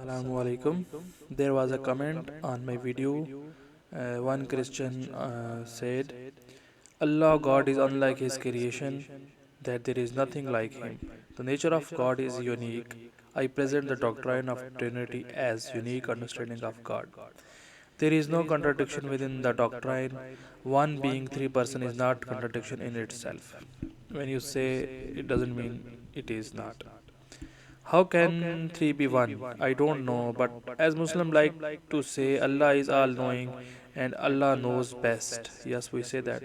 Assalamu alaikum. There was a comment on my video. One Christian said, Allah God is unlike his creation, that there is nothing like him. The nature of God is unique. I present the doctrine of Trinity as unique understanding of God. There is no contradiction within the doctrine. One being three person is not contradiction in itself. When you say it doesn't mean it is not. How can three be one? I don't know, but as Muslim like to say Allah is all knowing and Allah knows best. Yes, we say that.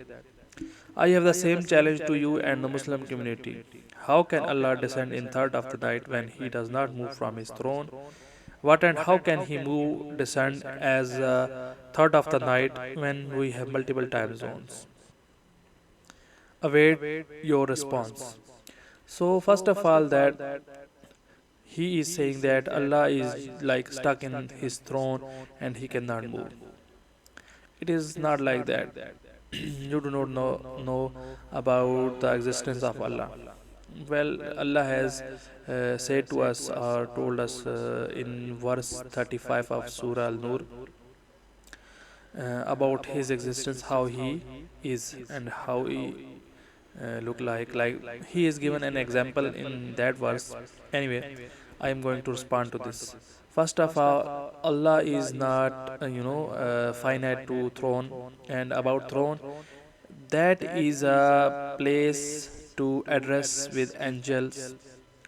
I have the same challenge to you and the Muslim community. How can Allah descend in third of the night when he does not move from his throne? What and how can he move descend as third of the night when we have multiple time zones? Await your response. So first of all that he is saying that Allah is like stuck in his throne and he cannot move. It is not like that. You do not know about the existence of Allah. Well, Allah has said to us or told us in verse 35 of Surah Al Nur about his existence, how he is and how he look like. Like he is given an example in that verse. Anyway, I am going to respond to this. First of all, Allah is not finite to throne, and about throne, that is a place to address with angels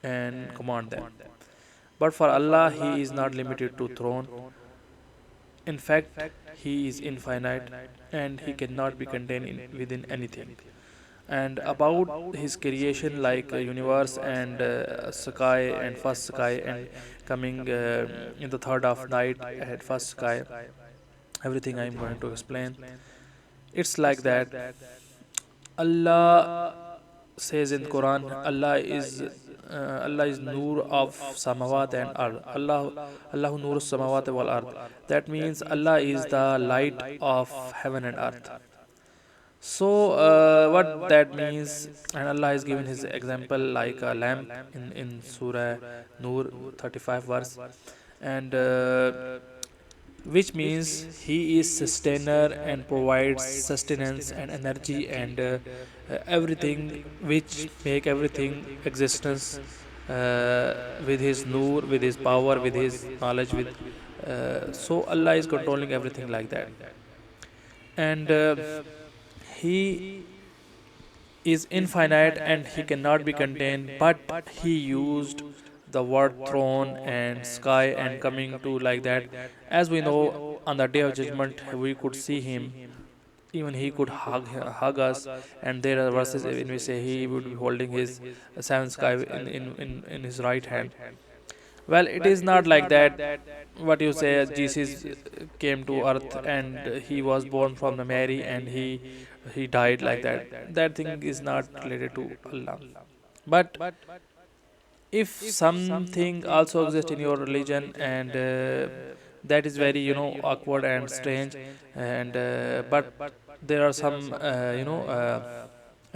and command them. But for Allah, He is not limited to throne. In fact, He is infinite and He cannot be contained within anything. And about His creation, like universe and sky and first sky and coming in the third of night at first sky, everything I am going to explain. It's like that. Allah says in Quran, Allah is Nur of Samawat and Ard. Allahu Nur Samawat wal Ard. That means Allah is the light of heaven and earth. So what that means, and Allah has given His example like a lamp in Surah Nur 35 verse, and which means He is sustainer and provides sustenance and energy and everything which make everything existence with His nur, with His power, with His knowledge. With so Allah is controlling everything like that, and He is infinite and He cannot be contained. But He used the word throne and sky and coming to like that. As we know, on the day of judgment, we could see Him. Even He could hug us, and there are verses in which say He would be holding His seventh sky in His right hand. Well, it is not like that. What you say, Jesus came to earth and He was born from the Mary and he died like that. That thing is not related to Allah. But if something also exists in your religion and that is very awkward and strange, and but there are some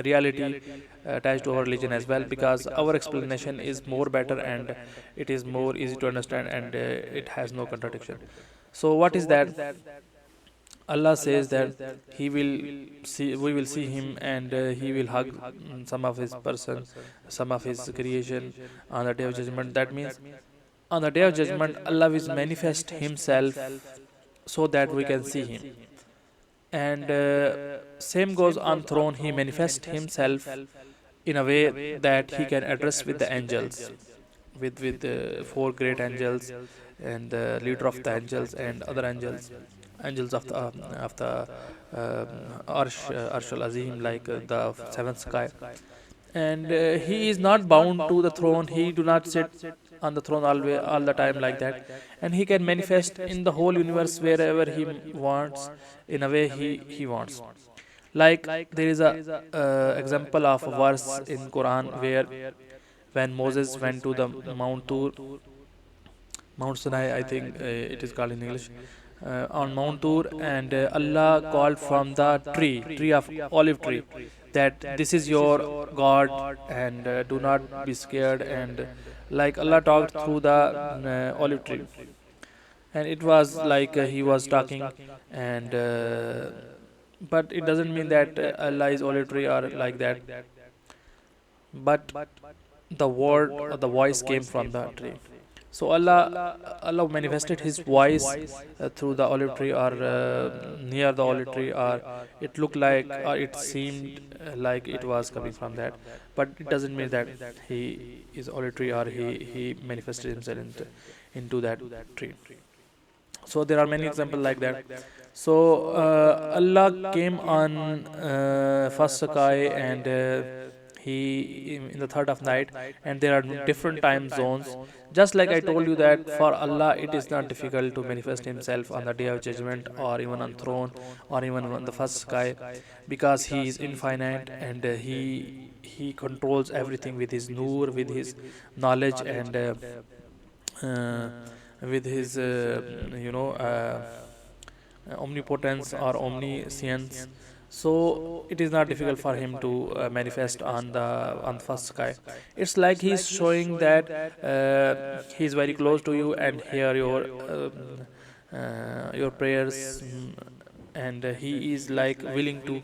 reality attached to our religion as well, because our explanation is more better and it is more easy to understand and it has no contradiction. So what is that? Allah says that we will see Him and He will hug some of His person, some of His creation on the day of judgment. That means on the day of judgment, Allah will manifest Himself so that we can see Him. And same goes on throne. He manifests Himself in a way that He can address with the angels, with the four great angels and the leader of the angels and other angels of the Arsh al Azim, like the seventh sky. And He is not bound to the throne. He do not sit on the throne all the time like that, and He can manifest in the whole universe wherever He wants, in a way He wants. Like there is a example of a verse in Quran where when Moses went to the Mount Sinai, I think it is called in English, on Mount Tur, and Allah called from the tree of olive tree, that this is your God, and do not be scared, and Like Allah talked through the olive tree, and it was like he was talking, and but it doesn't mean that Allah is olive tree or like that, but the word or the voice came from the tree. So Allah manifested His voice through the olive tree, or near the olive tree, or it looked like, or it seemed like it was coming from that. But it doesn't mean that He is olive tree, or he manifested Himself into that tree. So there are many examples like that. So Allah came on first sky, and he in the third of night, and there are different time zones. Just like I told you that for Allah it is not difficult to manifest Himself on the day of judgment, or even on throne, or even on the first sky, because He is infinite, and he controls everything with His nur, with His knowledge, and uh, with His omnipotence or omniscience. So it is not difficult for him to manifest on the first sky. It's like he's showing that he's very close to you and hear your prayers, and he is like willing to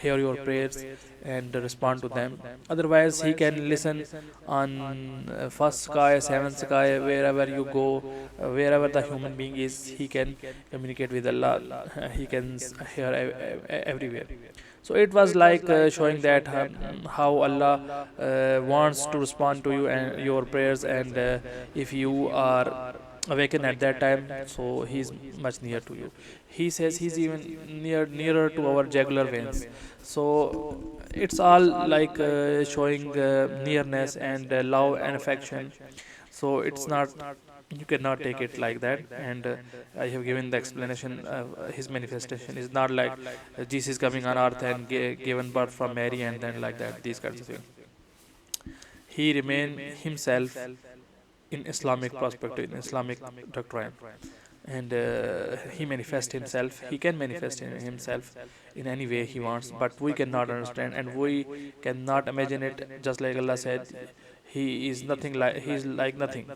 hear your prayers and respond to them. Otherwise he can listen on first sky, seventh sky, wherever you go, wherever the human being is, he can communicate with Allah. He can hear everywhere. So it was like showing that how Allah wants to respond to you and your prayers, and if you are awaken at that time, so he's much near to you. He says he's even nearer to our jugular veins. So it's all like showing nearness and love and affection. So it's not, you cannot take it like that. And I have given the explanation. His manifestation is not like Jesus coming on earth and given birth from Mary, and then like that, these kinds of things. He remained himself in Islamic perspective, in Islamic doctrine, and he manifests himself. He can manifest himself in any way he wants, but we cannot understand and we cannot imagine it. Just like Allah said, he is nothing like, he is like nothing.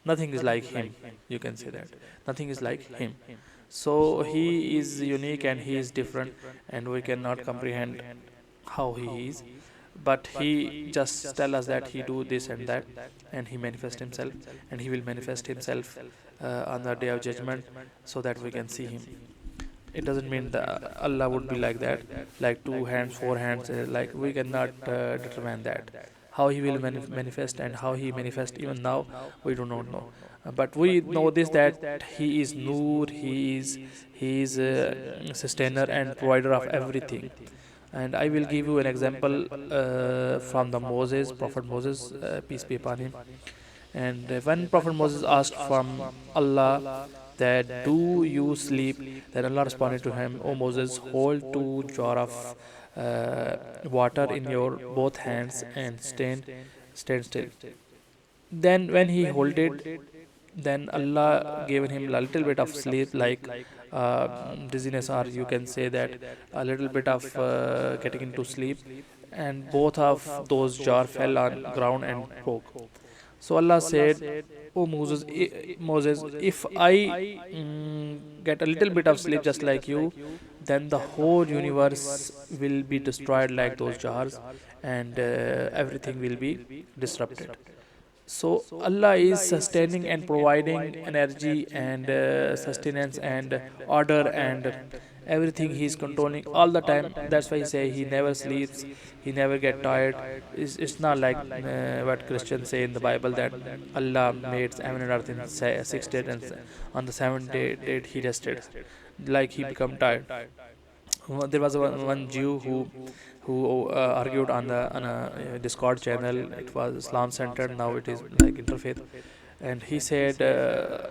Nothing is like him. You can say that nothing is like him. So he is unique and he is different, and we cannot comprehend how he is, but he just tell us that he do this and that, and he manifest himself, and he will manifest himself on the day of judgment, so that we can see him. It doesn't mean that Allah would be like that, like two hands, four hands, like we cannot determine that. How he will manifest and how he manifests even now, we do not know. But we know this, that he is Noor, he is sustainer and provider of everything. And I will give you an example from the Moses, Prophet Moses, peace be upon him. And when Prophet Moses asked from Allah that, do you sleep? Then Allah responded to him, O Moses, hold two jar of water in your both hands and stand still. Then when he hold it, then Allah gave him a little bit of sleep, like dizziness, or you can say that a little bit of getting into sleep, and both of those jar fell on ground and broke. So Allah said, "O Moses, Moses, if I get a little bit of sleep just like you, then the whole universe will be destroyed like those jars, and everything will be disrupted." So Allah is sustaining and providing energy and sustenance and order and everything. He is controlling all the time. That's why he say he never sleeps, he never get tired. It's not like what Christians say in the Bible, that Allah made heaven and earth in 6 days, and on the seventh day he rested, like he become tired. There was one Jew who argued on a Discord channel. It was Islam centered. Now it is like interfaith. And he said,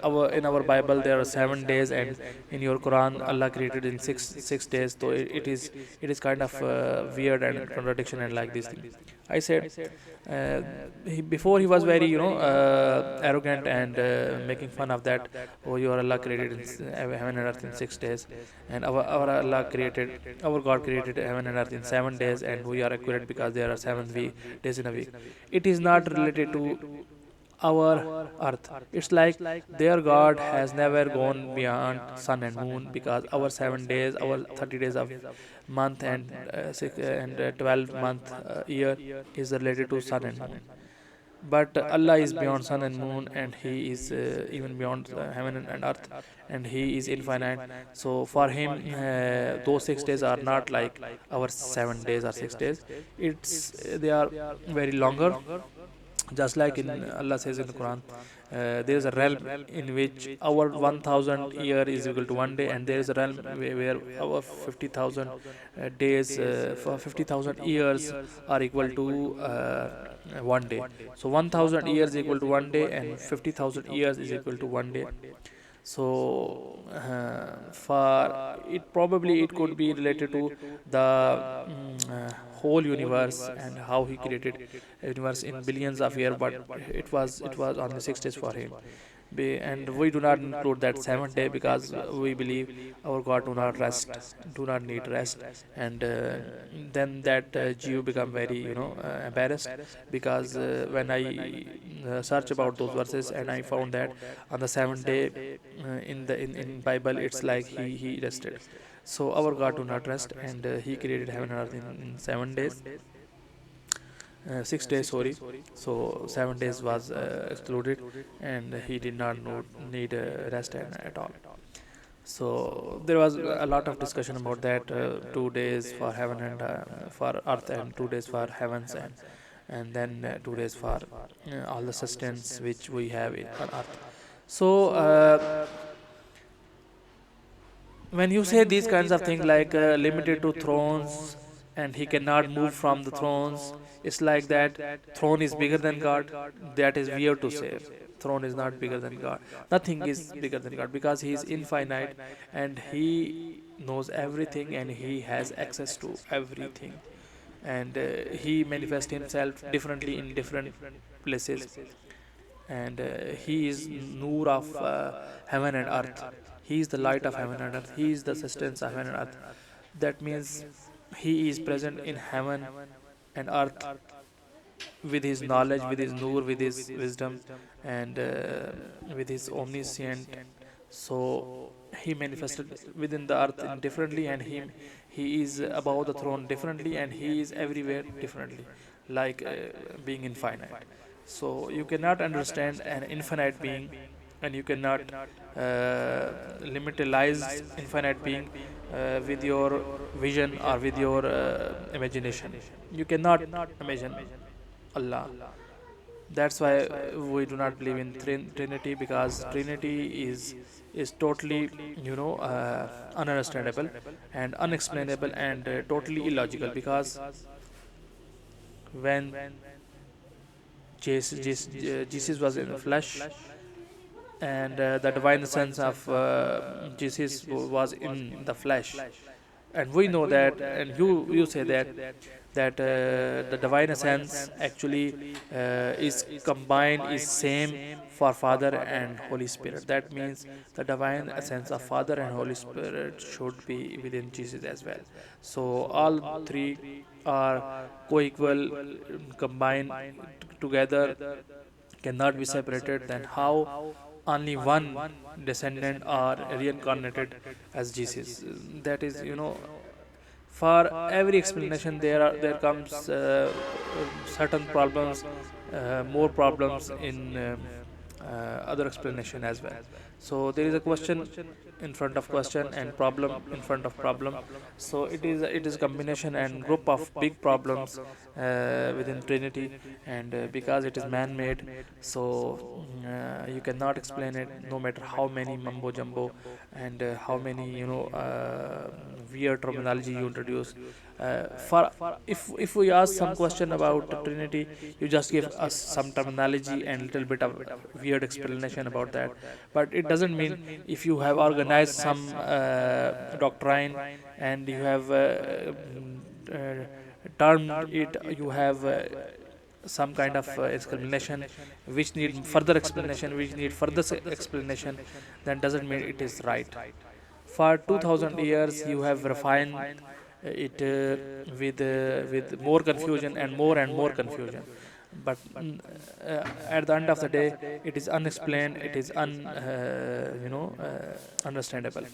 our in our Bible there are 7 days, and in your Quran Allah created in six days. So it is kind of weird and contradiction and like this thing. I said, before he was very arrogant and making fun of that. Oh, your Allah created heaven and earth in 6 days, and our Allah created, our God created heaven and earth in 7 days, and we are accurate because there are days in a week. It is not related to our earth. It's like their God has never gone beyond sun and moon, because our 7 days, our 30 days of month, and 12 month year is related to sun and moon. But Allah is beyond sun and moon, and He is even beyond heaven and earth, and He is infinite. So for Him, those 6 days are not like our 7 days or 6 days. They are very longer. Just like in Allah says in the Quran, there is a realm in which our 1,000 year is equal to one day, and there is a realm where our 50,000 days for 50,000 years are equal to one day. So 1,000 years equal to one day, and 50,000 years is equal to one day. So for it, probably it could be related to the whole universe, and how he created universe in billions of years, but it was only 6 days for him. And we do not include that 7th day, because we believe our God do not need rest. And then that Jew become very embarrassed, because when I search about those verses, and I found that on the 7th day, in Bible, it's like he rested. So our God do not rest, and he created heaven and earth in 7 days, 6 days, sorry. So 7 days was excluded, and he did not need rest at all. So there was a lot of discussion about that. 2 days for heaven and for earth, and 2 days for heavens, and then 2 days for all the sustenance which we have on earth. So when you say these kinds of things, like limited to thrones, and he cannot move from the thrones, it's like that throne is bigger than God. That is weird to say. Throne is not bigger than God. Nothing is bigger than God, because he is infinite, and he knows everything, and he has access to everything. And he manifests himself differently in different places. And he is Noor of heaven and earth. He is the light of heaven and earth. He is the sustenance of heaven and earth. That means he is present in heaven and earth with his knowledge, with his Noor, with his wisdom, and with his omniscient. So he manifested within the earth differently, and he is above the throne differently, and he is everywhere differently, like being infinite. So you cannot understand an infinite being, and you cannot limitize infinite being with your vision or with your imagination. You cannot imagine Allah. That's why we do not believe in Trinity, because Trinity is totally ununderstandable and unexplainable, and totally illogical, because when Jesus was in the flesh, and the divine essence of Jesus was in the flesh, and we know that, and you say that the divine essence actually is combined, is same for Father and Holy Spirit. That means the divine essence of Father and Holy Spirit should be within Jesus as well. So all three are co-equal, combined together, cannot be separated. Then how only one descendant are reincarnated as Jesus? That is, for every explanation there comes certain problems, more problems in other explanation as well. So there is a question in front of question and problem in front of problem. So it is combination and group of big problems within Trinity, and because it is man-made, so you cannot explain it no matter how many mumbo jumbo and how many weird terminology you introduce. For if we ask some question about Trinity, you just give us some terminology and little bit of weird explanation about that. But it doesn't mean if you have organized some doctrine and you have termed it, you have some kind of explanation which need further explanation, which need further explanation, then doesn't mean it is right. For 2000 years you have refined it with more confusion and more confusion. But at the end of the day, it is unexplained, it is understandable.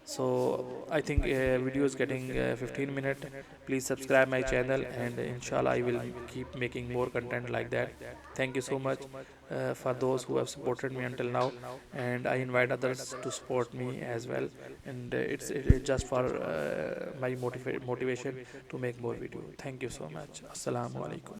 So I think video is getting 15 minutes. Please subscribe my channel, and inshallah I will keep making more content like that. Thank you so much for those who have supported me until now, and I invite others to support me as well. And it's just for my motivation to make more video. Thank you so much. Assalamu alaikum.